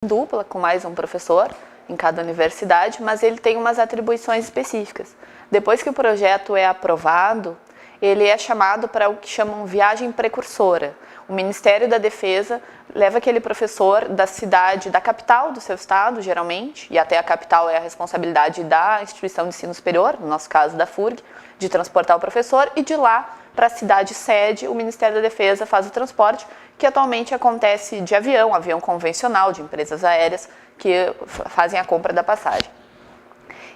dupla com mais um professor em cada universidade, mas ele tem umas atribuições específicas. Depois que o projeto é aprovado, ele é chamado para o que chamam viagem precursora. O Ministério da Defesa leva aquele professor da cidade, da capital do seu estado, geralmente, e até a capital é a responsabilidade da instituição de ensino superior, no nosso caso da FURG, de transportar o professor, e de lá para a cidade sede, o Ministério da Defesa faz o transporte, que atualmente acontece de avião, avião convencional, de empresas aéreas que fazem a compra da passagem.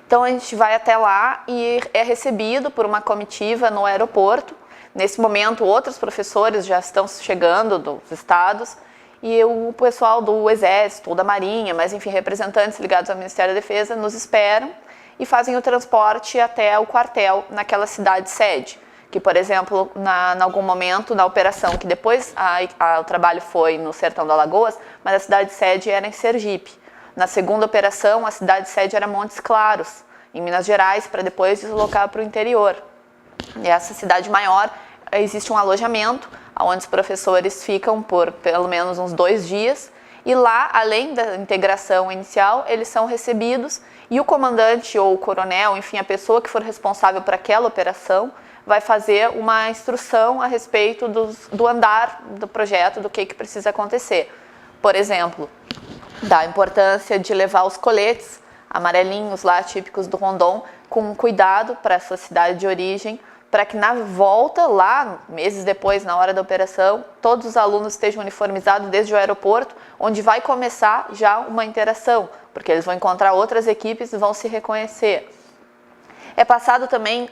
Então a gente vai até lá e é recebido por uma comitiva no aeroporto. Nesse momento, outros professores já estão chegando dos estados e o pessoal do Exército ou da Marinha, mas enfim, representantes ligados ao Ministério da Defesa, nos esperam e fazem o transporte até o quartel naquela cidade sede. Que, por exemplo, em algum momento na operação, que depois o trabalho foi no Sertão do Alagoas, mas a cidade sede era em Sergipe. Na segunda operação, a cidade sede era Montes Claros, em Minas Gerais, para depois deslocar para o interior. E essa cidade maior, existe um alojamento, onde os professores ficam por pelo menos uns 2 dias, e lá, além da integração inicial, eles são recebidos, e o comandante ou o coronel, enfim, a pessoa que for responsável por aquela operação, vai fazer uma instrução a respeito do andar do projeto, do que precisa acontecer. Por exemplo, da importância de levar os coletes amarelinhos lá, típicos do Rondon, com cuidado para a sua cidade de origem, para que na volta, lá, meses depois, na hora da operação, todos os alunos estejam uniformizados desde o aeroporto, onde vai começar já uma interação, porque eles vão encontrar outras equipes e vão se reconhecer. É passado também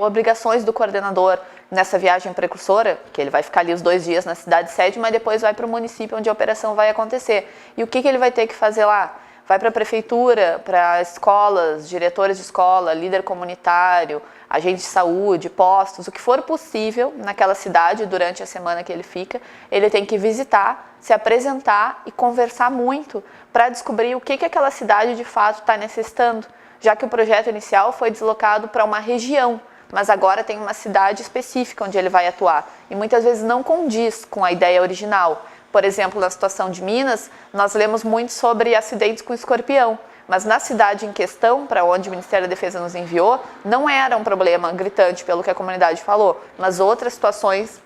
obrigações do coordenador nessa viagem precursora, que ele vai ficar ali os 2 dias na cidade sede, mas depois vai para o município onde a operação vai acontecer. E o que ele vai ter que fazer lá? Vai para a prefeitura, para escolas, diretores de escola, líder comunitário, agente de saúde, postos, o que for possível naquela cidade durante a semana que ele fica, ele tem que visitar, se apresentar e conversar muito para descobrir o que aquela cidade de fato está necessitando, já que o projeto inicial foi deslocado para uma região, mas agora tem uma cidade específica onde ele vai atuar, e muitas vezes não condiz com a ideia original. Por exemplo, na situação de Minas, nós lemos muito sobre acidentes com escorpião, mas na cidade em questão, para onde o Ministério da Defesa nos enviou, não era um problema gritante pelo que a comunidade falou, mas outras situações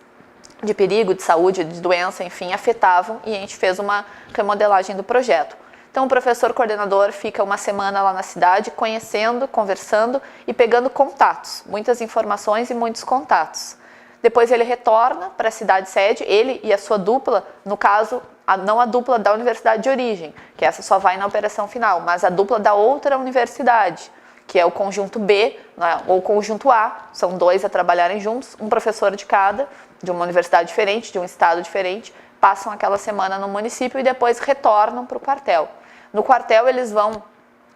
de perigo, de saúde, de doença, enfim, afetavam, e a gente fez uma remodelagem do projeto. Então o professor coordenador fica uma semana lá na cidade, conhecendo, conversando e pegando contatos, muitas informações e muitos contatos. Depois ele retorna para a cidade sede, ele e a sua dupla, no caso, não a dupla da universidade de origem, que essa só vai na operação final, mas a dupla da outra universidade, que é o conjunto B, né, ou conjunto A, são 2 a trabalharem juntos, um professor de cada, de uma universidade diferente, de um estado diferente, passam aquela semana no município e depois retornam para o quartel. No quartel eles vão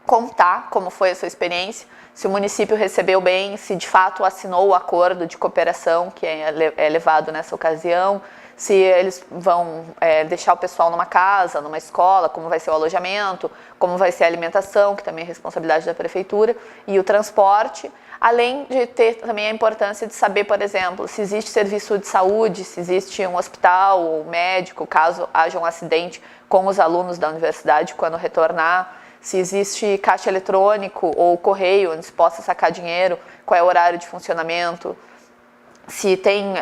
contar como foi a sua experiência, se o município recebeu bem, se de fato assinou o acordo de cooperação que é levado nessa ocasião, se eles vão deixar o pessoal numa casa, numa escola, como vai ser o alojamento, como vai ser a alimentação, que também é responsabilidade da prefeitura, e o transporte, além de ter também a importância de saber, por exemplo, se existe serviço de saúde, se existe um hospital ou médico, caso haja um acidente com os alunos da universidade quando retornar, se existe caixa eletrônico ou correio onde se possa sacar dinheiro, qual é o horário de funcionamento, se tem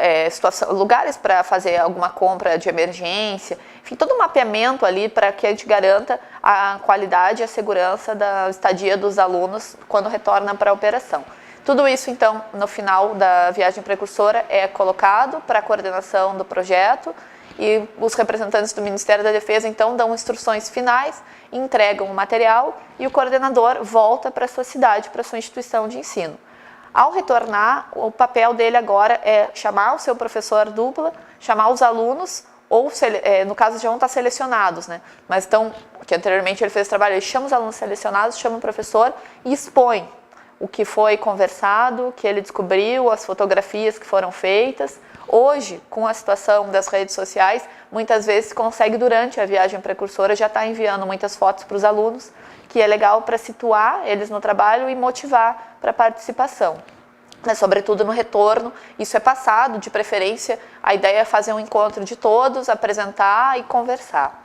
lugares para fazer alguma compra de emergência, enfim, todo um mapeamento ali para que a gente garanta a qualidade e a segurança da estadia dos alunos quando retorna para a operação. Tudo isso, então, no final da viagem precursora é colocado para a coordenação do projeto e os representantes do Ministério da Defesa, então, dão instruções finais, entregam o material e o coordenador volta para a sua cidade, para a sua instituição de ensino. Ao retornar, o papel dele agora é chamar o seu professor dupla, chamar os alunos, ou no caso já vão estar selecionados, né? Mas então, que anteriormente ele fez o trabalho, ele chama os alunos selecionados, chama o professor e expõe o que foi conversado, o que ele descobriu, as fotografias que foram feitas. Hoje, com a situação das redes sociais, muitas vezes consegue durante a viagem precursora já estar enviando muitas fotos para os alunos, que é legal para situar eles no trabalho e motivar para a participação. Mas, sobretudo no retorno, isso é passado, de preferência, a ideia é fazer um encontro de todos, apresentar e conversar.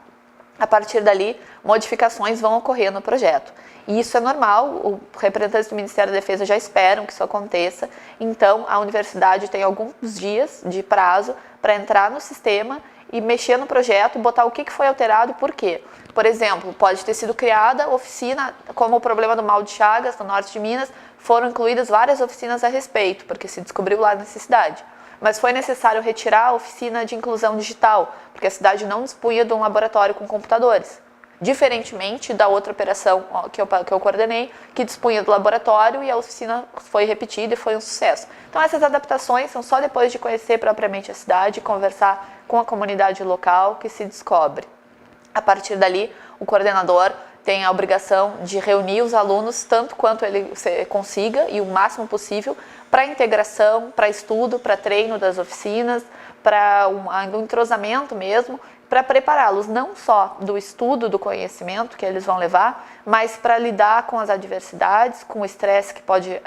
A partir dali, modificações vão ocorrer no projeto. E isso é normal, os representantes do Ministério da Defesa já esperam que isso aconteça, então a universidade tem alguns dias de prazo para entrar no sistema e mexer no projeto, botar o que foi alterado e por quê. Por exemplo, pode ter sido criada oficina, como o problema do mal de Chagas, no norte de Minas, foram incluídas várias oficinas a respeito, porque se descobriu lá a necessidade. Mas foi necessário retirar a oficina de inclusão digital, porque a cidade não dispunha de um laboratório com computadores. Diferentemente da outra operação que eu coordenei, que dispunha do laboratório e a oficina foi repetida e foi um sucesso. Então essas adaptações são só depois de conhecer propriamente a cidade e conversar com a comunidade local que se descobre. A partir dali, o coordenador tem a obrigação de reunir os alunos tanto quanto ele consiga e o máximo possível para integração, para estudo, para treino das oficinas, para um entrosamento mesmo, para prepará-los não só do estudo do conhecimento que eles vão levar, mas para lidar com as adversidades, com o estresse que pode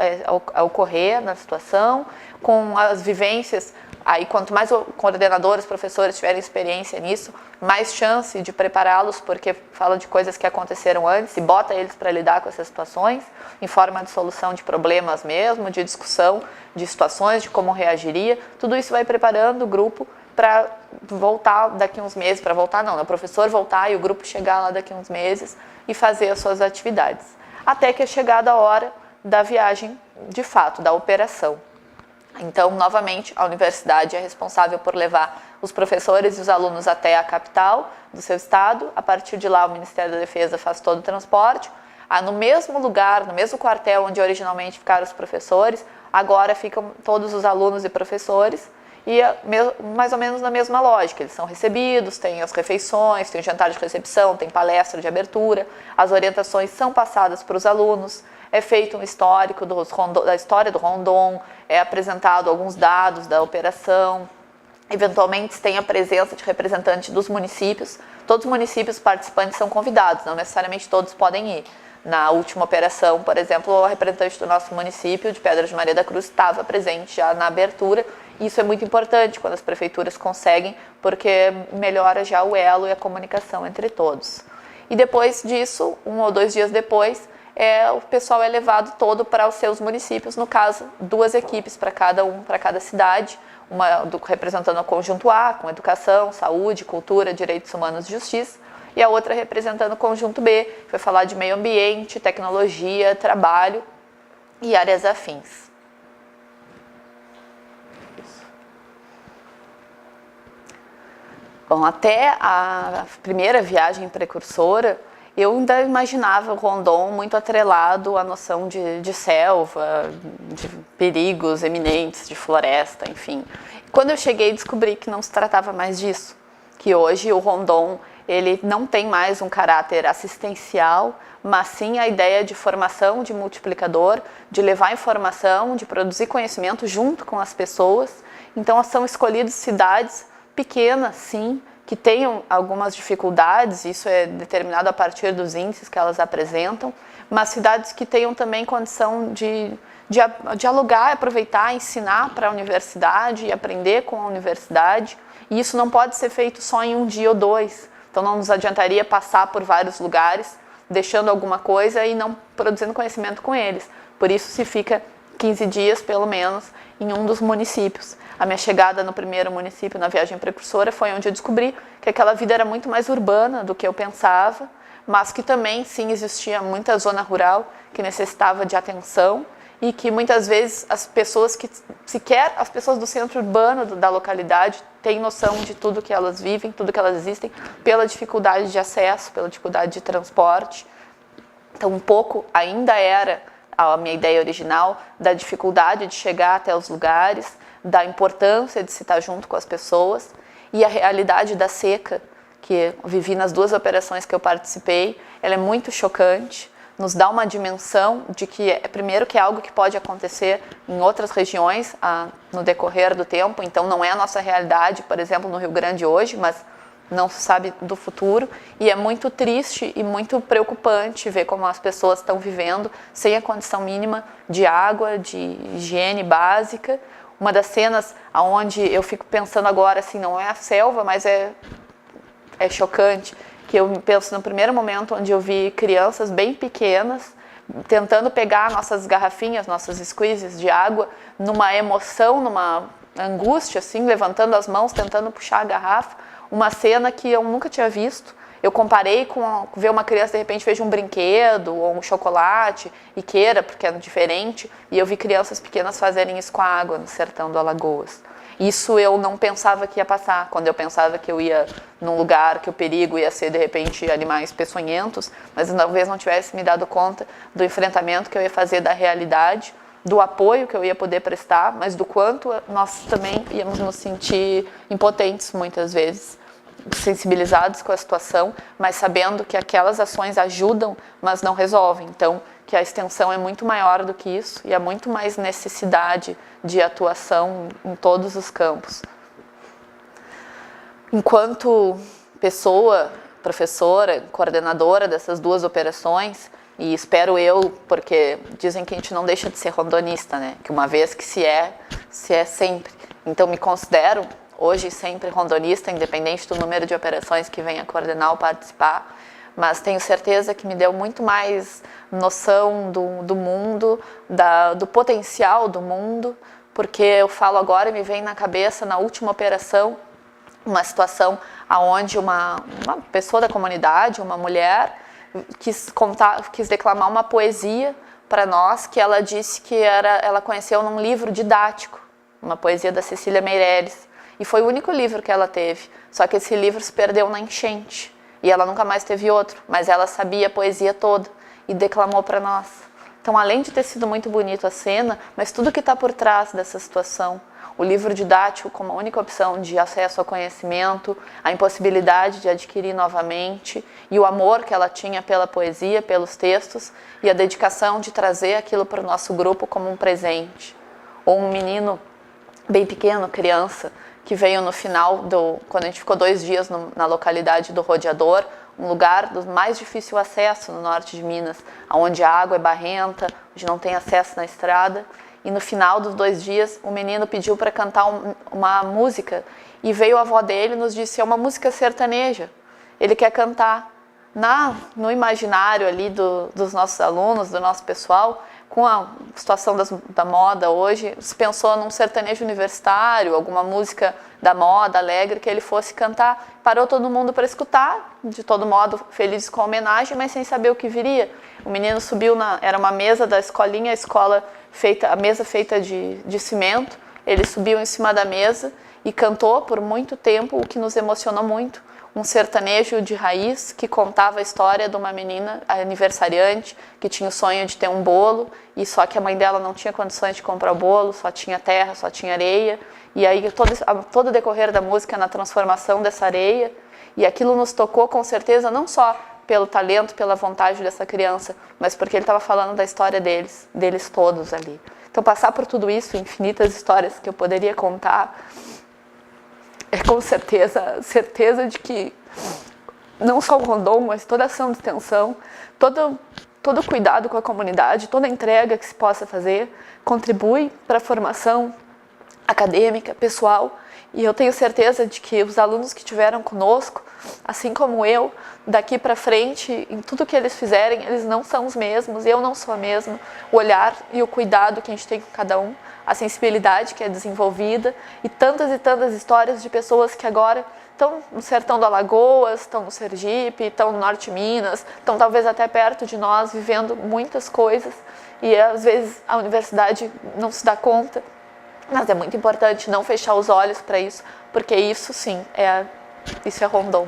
ocorrer na situação, com as vivências. Aí, quanto mais coordenadores, professores tiverem experiência nisso, mais chance de prepará-los, porque fala de coisas que aconteceram antes e bota eles para lidar com essas situações, em forma de solução de problemas mesmo, de discussão de situações, de como reagiria. Tudo isso vai preparando o grupo para voltar daqui uns meses, para voltar não, o professor voltar e o grupo chegar lá daqui uns meses e fazer as suas atividades. Até que é chegada a hora da viagem, de fato, da operação. Então, novamente, a universidade é responsável por levar os professores e os alunos até a capital do seu estado. A partir de lá, o Ministério da Defesa faz todo o transporte. No mesmo lugar, no mesmo quartel onde originalmente ficaram os professores, agora ficam todos os alunos e professores, e mais ou menos na mesma lógica. Eles são recebidos, tem as refeições, tem o jantar de recepção, tem palestra de abertura, as orientações são passadas para os alunos, é feito um histórico da história do Rondon, é apresentado alguns dados da operação, eventualmente tem a presença de representantes dos municípios. Todos os municípios participantes são convidados, não necessariamente todos podem ir. Na última operação, por exemplo, o representante do nosso município, de Pedras de Maria da Cruz, estava presente já na abertura. Isso é muito importante quando as prefeituras conseguem, porque melhora já o elo e a comunicação entre todos. E depois disso, 1 ou 2 dias depois, o pessoal é levado todo para os seus municípios, no caso, 2 equipes para cada cidade, uma representando o conjunto A, com educação, saúde, cultura, direitos humanos e justiça, e a outra representando o conjunto B, que vai falar de meio ambiente, tecnologia, trabalho e áreas afins. Bom, até a primeira viagem precursora, eu ainda imaginava o Rondon muito atrelado à noção de selva, de perigos eminentes, de floresta, enfim. Quando eu cheguei, descobri que não se tratava mais disso, que hoje o Rondon ele não tem mais um caráter assistencial, mas sim a ideia de formação de multiplicador, de levar informação, de produzir conhecimento junto com as pessoas. Então, são escolhidas cidades pequenas, sim, que tenham algumas dificuldades, isso é determinado a partir dos índices que elas apresentam, mas cidades que tenham também condição de dialogar, aproveitar, ensinar para a universidade e aprender com a universidade. E isso não pode ser feito só em 1 dia ou 2. Então não nos adiantaria passar por vários lugares, deixando alguma coisa e não produzindo conhecimento com eles. Por isso se fica 15 dias, pelo menos, em um dos municípios. A minha chegada no primeiro município, na viagem precursora, foi onde eu descobri que aquela vida era muito mais urbana do que eu pensava, mas que também, sim, existia muita zona rural que necessitava de atenção e que muitas vezes as pessoas as pessoas do centro urbano da localidade têm noção de tudo que elas vivem, tudo que elas existem, pela dificuldade de acesso, pela dificuldade de transporte. Então, um pouco ainda era a minha ideia original da dificuldade de chegar até os lugares, da importância de se estar junto com as pessoas, e a realidade da seca, que eu vivi nas 2 operações que eu participei, ela é muito chocante, nos dá uma dimensão de que, primeiro, que é algo que pode acontecer em outras regiões no decorrer do tempo, então não é a nossa realidade, por exemplo, no Rio Grande hoje, mas não se sabe do futuro, e é muito triste e muito preocupante ver como as pessoas estão vivendo sem a condição mínima de água, de higiene básica. Uma das cenas onde eu fico pensando agora, assim, não é a selva, mas é chocante, que eu penso no primeiro momento onde eu vi crianças bem pequenas tentando pegar nossas garrafinhas, nossas squeezes de água, numa emoção, numa angústia, assim, levantando as mãos, tentando puxar a garrafa, uma cena que eu nunca tinha visto. Eu comparei com ver uma criança, de repente, veja um brinquedo ou um chocolate e queira, porque é diferente, e eu vi crianças pequenas fazerem isso com a água no sertão do Alagoas. Isso eu não pensava que ia passar, quando eu pensava que eu ia num lugar que o perigo ia ser, de repente, animais peçonhentos, mas talvez não tivesse me dado conta do enfrentamento que eu ia fazer da realidade, do apoio que eu ia poder prestar, mas do quanto nós também íamos nos sentir impotentes muitas vezes, sensibilizados com a situação, mas sabendo que aquelas ações ajudam, mas não resolvem. Então, que a extensão é muito maior do que isso e há muito mais necessidade de atuação em todos os campos. Enquanto pessoa, professora, coordenadora dessas duas operações, e espero eu, porque dizem que a gente não deixa de ser rondonista, né? Que uma vez que se é sempre. Então me considero hoje sempre rondonista, independente do número de operações que venha coordenar ou participar, mas tenho certeza que me deu muito mais noção do mundo, do potencial do mundo, porque eu falo agora e me vem na cabeça, na última operação, uma situação onde uma pessoa da comunidade, uma mulher, quis declamar uma poesia para nós, que ela disse que ela conheceu num livro didático, uma poesia da Cecília Meirelles, e foi o único livro que ela teve, só que esse livro se perdeu na enchente, e ela nunca mais teve outro, mas ela sabia a poesia toda e declamou para nós. Então, além de ter sido muito bonito a cena, mas tudo que está por trás dessa situação, o livro didático como a única opção de acesso ao conhecimento, a impossibilidade de adquirir novamente, e o amor que ela tinha pela poesia, pelos textos, e a dedicação de trazer aquilo para o nosso grupo como um presente. Ou um menino bem pequeno, criança, que veio no final, quando a gente ficou 2 dias na localidade do Rodeador, um lugar do mais difícil acesso no norte de Minas, onde a água é barrenta, onde não tem acesso na estrada. E no final dos 2 dias, o menino pediu para cantar uma música, e veio a avó dele e nos disse, é uma música sertaneja, ele quer cantar. No imaginário ali dos nossos alunos, do nosso pessoal, com a situação da moda hoje, se pensou num sertanejo universitário, alguma música da moda, alegre, que ele fosse cantar. Parou todo mundo para escutar, de todo modo felizes com a homenagem, mas sem saber o que viria. O menino subiu, era uma mesa da escolinha, a mesa feita de cimento, ele subiu em cima da mesa e cantou por muito tempo, o que nos emocionou muito. Um sertanejo de raiz que contava a história de uma menina aniversariante que tinha o sonho de ter um bolo, e só que a mãe dela não tinha condições de comprar o bolo, só tinha terra, só tinha areia, e aí todo o decorrer da música na transformação dessa areia, e aquilo nos tocou com certeza não só pelo talento, pela vontade dessa criança, mas porque ele estava falando da história deles todos ali. Então passar por tudo isso, infinitas histórias que eu poderia contar, é com certeza de que não só o Rondon, mas toda a ação de extensão, todo cuidado com a comunidade, toda entrega que se possa fazer, contribui para a formação acadêmica, pessoal, e eu tenho certeza de que os alunos que estiveram conosco, assim como eu, daqui para frente, em tudo que eles fizerem, eles não são os mesmos, eu não sou a mesma, o olhar e o cuidado que a gente tem com cada um, a sensibilidade que é desenvolvida, e tantas histórias de pessoas que agora estão no sertão do Alagoas, estão no Sergipe, estão no norte de Minas, estão talvez até perto de nós, vivendo muitas coisas, e às vezes a universidade não se dá conta, mas é muito importante não fechar os olhos para isso, porque isso sim, isso é Rondon.